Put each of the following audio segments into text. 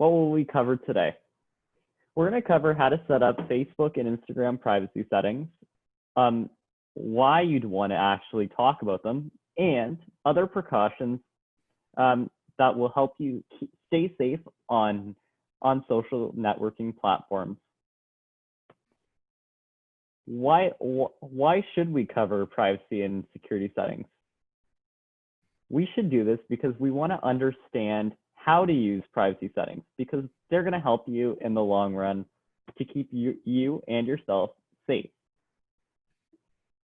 What will we cover today? We're going to cover how to set up Facebook and Instagram privacy settings, why you'd want to actually talk about them, and other precautions that will help you stay safe on social networking platforms. Why should we cover privacy and security settings? We should do this because we want to understand how to use privacy settings, because they're going to help you in the long run to keep you and yourself safe.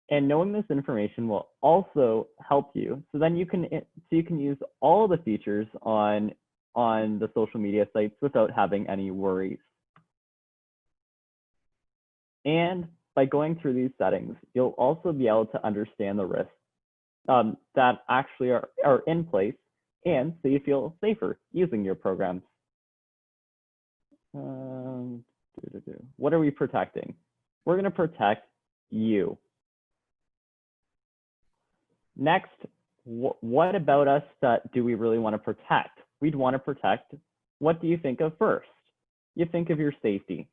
And knowing this information will also help you, so then you can use all the features on the social media sites without having any worries. And by going through these settings, you'll also be able to understand the risks that actually are in place, and so you feel safer using your programs. What are we protecting? We're going to protect you. Next, what about us do we really want to protect? We'd want to protect, what do you think of first? You think of your safety,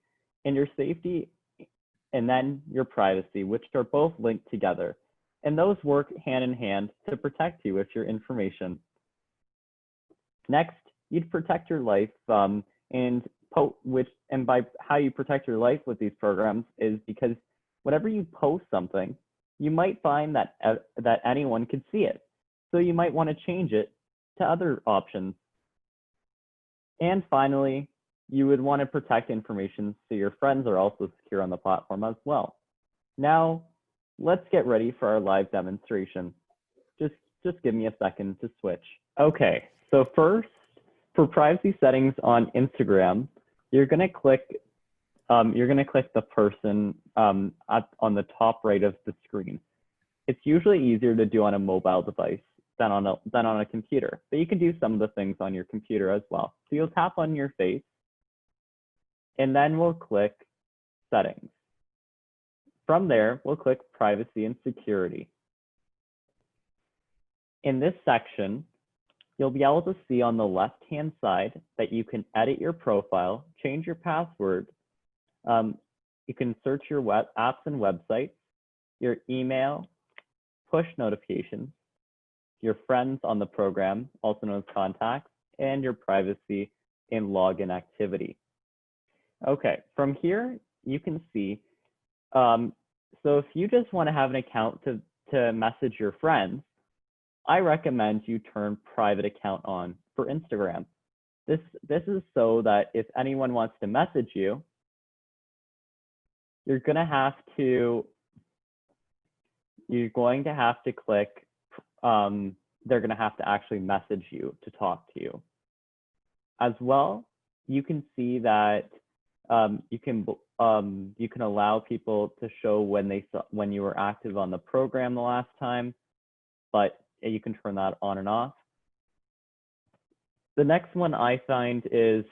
and then your privacy, which are both linked together. And those work hand in hand to protect you with your information. Next, you'd protect your life, and by how you protect your life with these programs is because whenever you post something, you might find that anyone could see it. So you might want to change it to other options. And finally, you would want to protect information so your friends are also secure on the platform as well. Now, let's get ready for our live demonstration. Just give me a second to switch. Okay, so first, for privacy settings on Instagram, you're going to click the person on the top right of the screen. It's usually easier to do on a mobile device than on a computer, but you can do some of the things on your computer as well. So you'll tap on your face, and then we'll click Settings. From there, we'll click Privacy and Security. In this section, you'll be able to see on the left-hand side that you can edit your profile, change your password. You can search your web apps and websites, your email, push notifications, your friends on the program, also known as contacts, and your privacy and login activity. Okay, from here, you can see, so if you just want to have an account to message your friends, I recommend you turn private account on for Instagram. This is so that if anyone wants to message you, you're going to have to click, they're going to have to actually message you to talk to you. As well, you can see that you can allow people to show when you were active on the program the last time, but you can turn that on and off. The next one I find is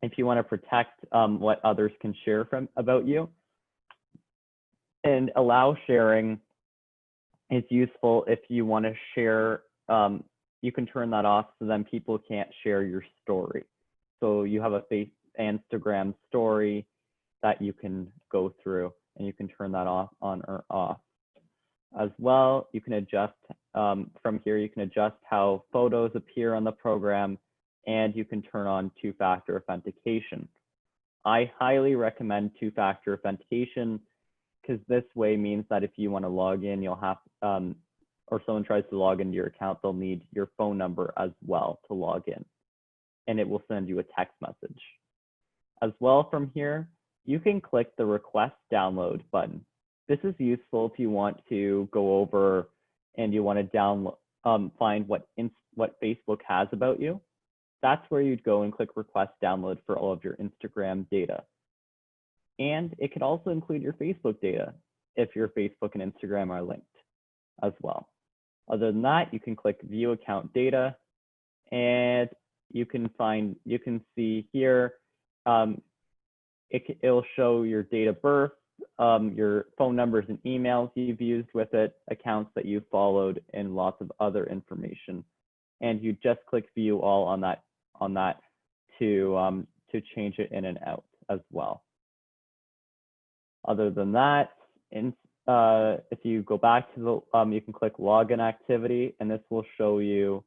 if you want to protect what others can share about you, and allow sharing is useful if you want to share. You can turn that off so then people can't share your story. So you have a Instagram story that you can go through, and you can turn that on or off. As well, you can adjust from here, you can adjust how photos appear on the program, and you can turn on two-factor authentication. I highly recommend two-factor authentication because this way means that if you want to log in, you'll have, or someone tries to log into your account, they'll need your phone number as well to log in, and it will send you a text message. As well, from here, you can click the request download button. This is useful if you want to go over and you want to download, find what Facebook has about you. That's where you'd go and click request download for all of your Instagram data. And it could also include your Facebook data if your Facebook and Instagram are linked as well. Other than that, you can click view account data, and you can see here, it'll show your date of birth, your phone numbers and emails you've used with it, accounts that you've followed, and lots of other information. And you just click view all on that to change it in and out as well. Other than that, if you go back to the, you can click login activity, and this will show you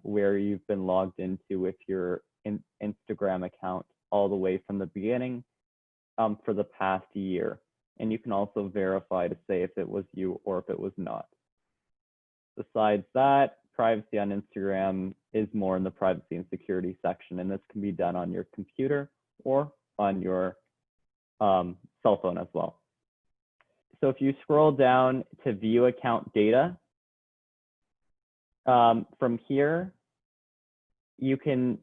where you've been logged into with your Instagram account all the way from the beginning for the past year. And you can also verify to say if it was you or if it was not. Besides that, privacy on Instagram is more in the privacy and security section, and this can be done on your computer or on your cell phone as well. So if you scroll down to view account data, from here, you can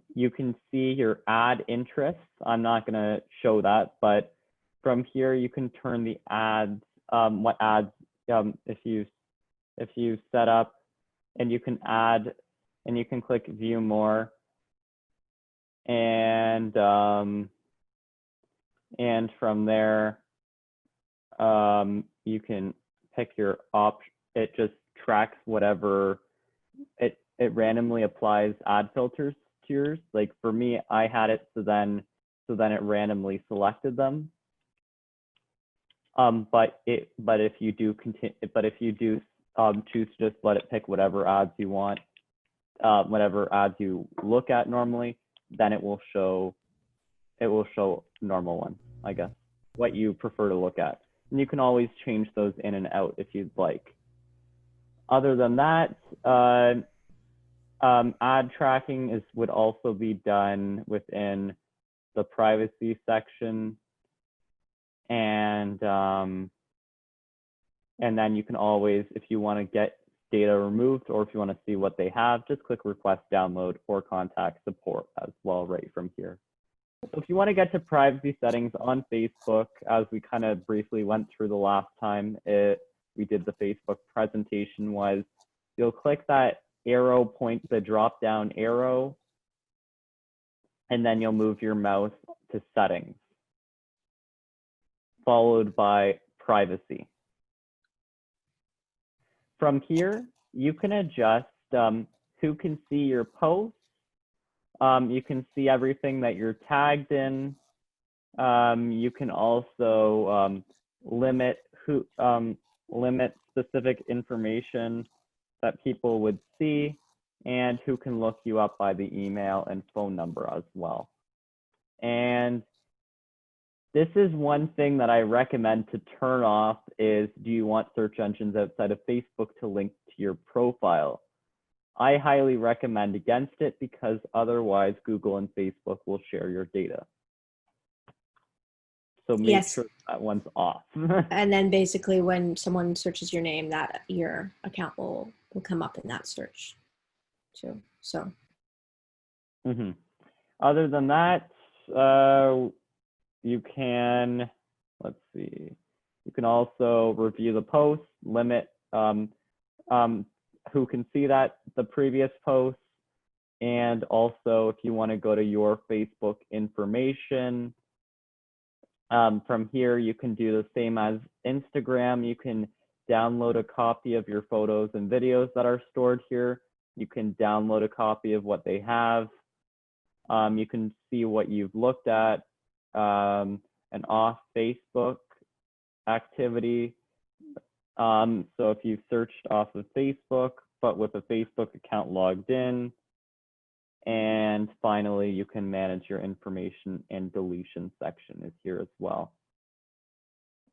see your ad interests. I'm not going to show that, but from here you can turn the ads, what ads if you set up, and you can add, and you can click view more, and from there you can pick your option. It just tracks whatever it randomly applies ad filters to yours. Like for me, I had it so then it randomly selected them. But if you do choose to just let it pick whatever ads you want, whatever ads you look at normally, then it will show normal ones, I guess, what you prefer to look at. And you can always change those in and out if you'd like. Other than that, ad tracking would also be done within the privacy section, and then you can always, if you want to get data removed or if you want to see what they have, just click request download or contact support as well right from here. So if you want to get to privacy settings on Facebook, as we kind of briefly went through the last time we did the Facebook presentation, was you'll click that arrow point, the drop down arrow, and then you'll move your mouse to settings, followed by privacy. From here, you can adjust who can see your posts. You can see everything that you're tagged in. You can also limit specific information that people would see, and who can look you up by the email and phone number as well. And this is one thing that I recommend to turn off is, do you want search engines outside of Facebook to link to your profile? I highly recommend against it because otherwise Google and Facebook will share your data. So make sure that one's off. And then basically when someone searches your name, that your account will come up in that search too. So. Other than that, you can, let's see, you can also review the post, limit who can see the previous post, and also if you want to go to your Facebook information, from here you can do the same as Instagram. You can download a copy of your photos and videos that are stored here. You can download a copy of what they have. You can see what you've looked at, an off Facebook activity. So if you searched off of Facebook, but with a Facebook account logged in, and finally, you can manage your information and deletion section is here as well.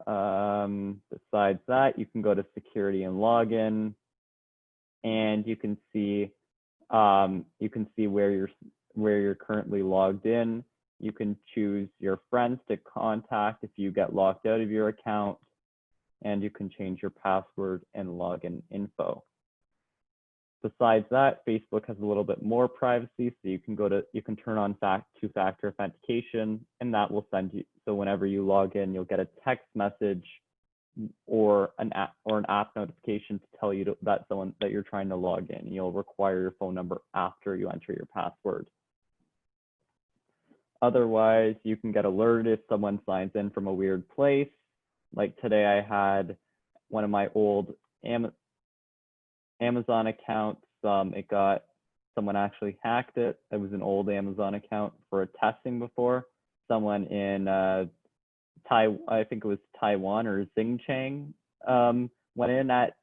Besides that, you can go to security and login, and you can see where you're currently logged in. You can choose your friends to contact if you get locked out of your account, and you can change your password and login info. Besides that, Facebook has a little bit more privacy, so you can turn on two-factor authentication, and that will send you, so whenever you log in, you'll get a text message or an app notification to tell you that you're trying to log in. You'll require your phone number after you enter your password. Otherwise, you can get alerted if someone signs in from a weird place. Like today, I had one of my old Amazon accounts. It got someone actually hacked it. It was an old Amazon account for a testing before. Someone in I think it was Taiwan or Xinjiang, went in at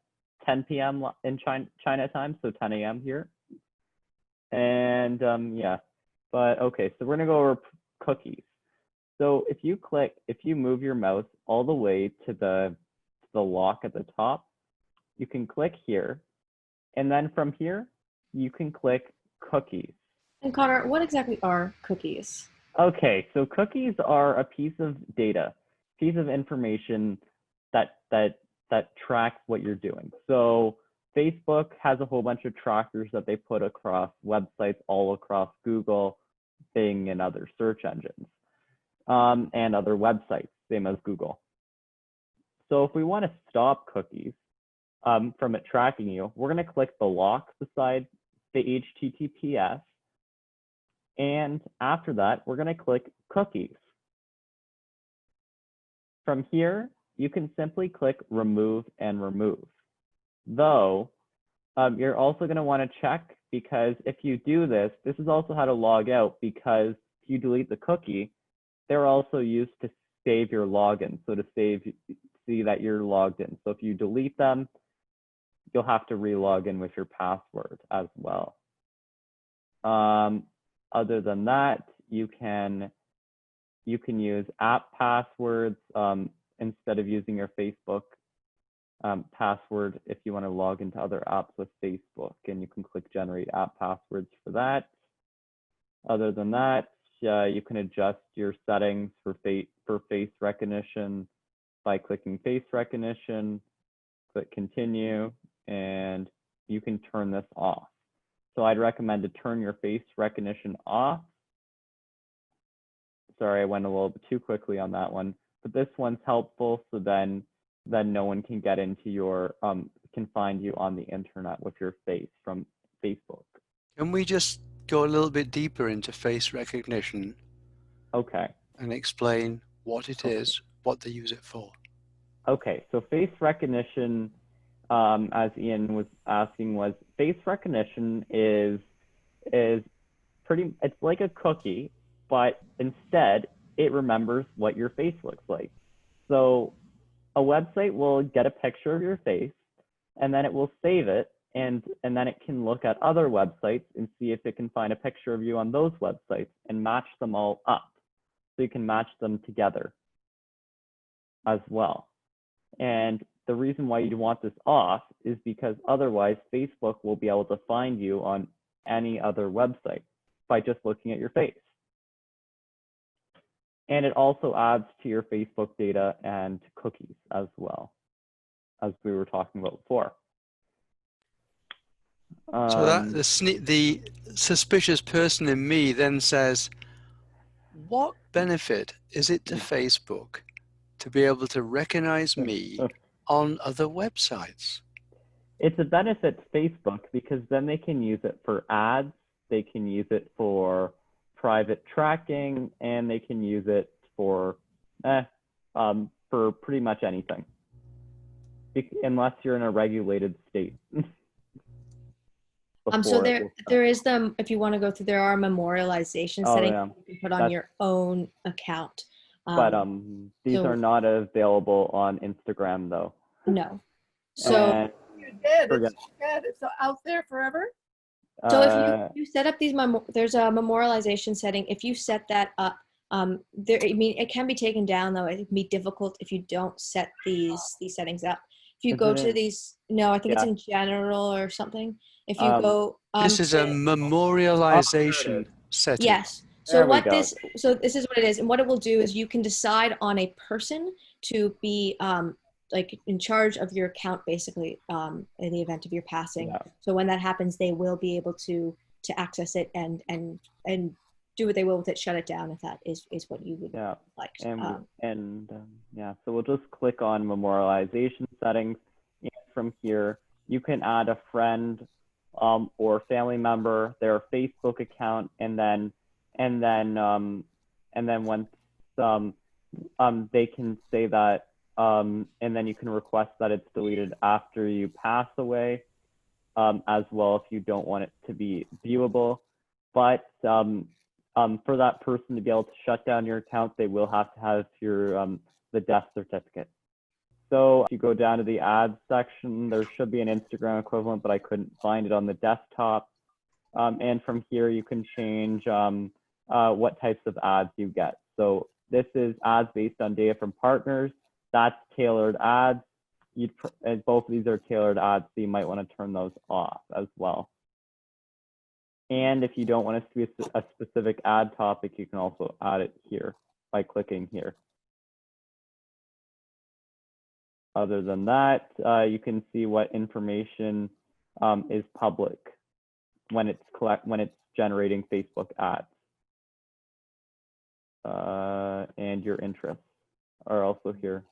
10 p.m. in China time, so 10 a.m. here. And yeah, but okay, so we're gonna go over cookies. So if you move your mouse all the way to the lock at the top, you can click here, and then from here, you can click cookies. And Connor, what exactly are cookies? Okay, so cookies are a piece of data, piece of information that tracks what you're doing. So Facebook has a whole bunch of trackers that they put across websites all across Google, Bing, and other search engines, and other websites, same as Google. So if we want to stop cookies from it tracking you, we're going to click the lock beside the HTTPS. And after that, we're going to click cookies. From here, you can simply click remove and remove. Though, you're also going to want to check, because if you do this, this is also how to log out, because if you delete the cookie, they're also used to save your login. So to see that you're logged in. So if you delete them, you'll have to re-log in with your password as well. Other than that, you can use app passwords instead of using your Facebook password if you want to log into other apps with Facebook, and you can click generate app passwords for that. Other than that, you can adjust your settings for face recognition by clicking face recognition, click continue, and you can turn this off. So I'd recommend to turn your face recognition off. Sorry, I went a little bit too quickly on that one, but this one's helpful, so then no one can get into your, can find you on the internet with your face from Facebook. Can we just go a little bit deeper into face recognition? Okay. And explain what it is, what they use it for. Okay, so face recognition, as Ian was asking, was face recognition is it's like a cookie, but instead it remembers what your face looks like. So a website will get a picture of your face, and then it will save it, and then it can look at other websites and see if it can find a picture of you on those websites and match them all up. So you can match them together as well. And the reason why you want this off is because otherwise Facebook will be able to find you on any other website by just looking at your face. And it also adds to your Facebook data and cookies as well, as we were talking about before. So that the suspicious person in me then says, what benefit is it to Facebook to be able to recognize me on other websites? It's a benefit to Facebook because then they can use it for ads, they can use it for private tracking, and they can use it for pretty much anything, unless you're in a regulated state. So there is them, if you want to go through, there are memorialization settings you can put on your own account. But these are not available on Instagram though. No. So you're dead. It's dead. It's out there forever. So if you set up these, there's a memorialization setting. If you set that up, it can be taken down though. It can be difficult if you don't set these settings up. If you go to these, no, I think it's in general or something. If you go, this is a memorialization setting. Yes. So this is what it is, and what it will do is you can decide on a person to be like in charge of your account, basically, in the event of your passing. Yeah. So when that happens, they will be able to access it and do what they will with it, shut it down if that is what you would like. Yeah, so we'll just click on memorialization settings. And from here, you can add a friend or family member, their Facebook account, and then once they can say that, and then you can request that it's deleted after you pass away. as well if you don't want it to be viewable. But for that person to be able to shut down your account, they will have to have your the death certificate. So if you go down to the ads section, there should be an Instagram equivalent, but I couldn't find it on the desktop. And from here, you can change what types of ads you get. So this is ads based on data from partners. That's tailored ads. And both of these are tailored ads, so you might want to turn those off as well. And if you don't want it to be a specific ad topic, you can also add it here by clicking here. Other than that, you can see what information is public when it's generating Facebook ads. And your interests are also here.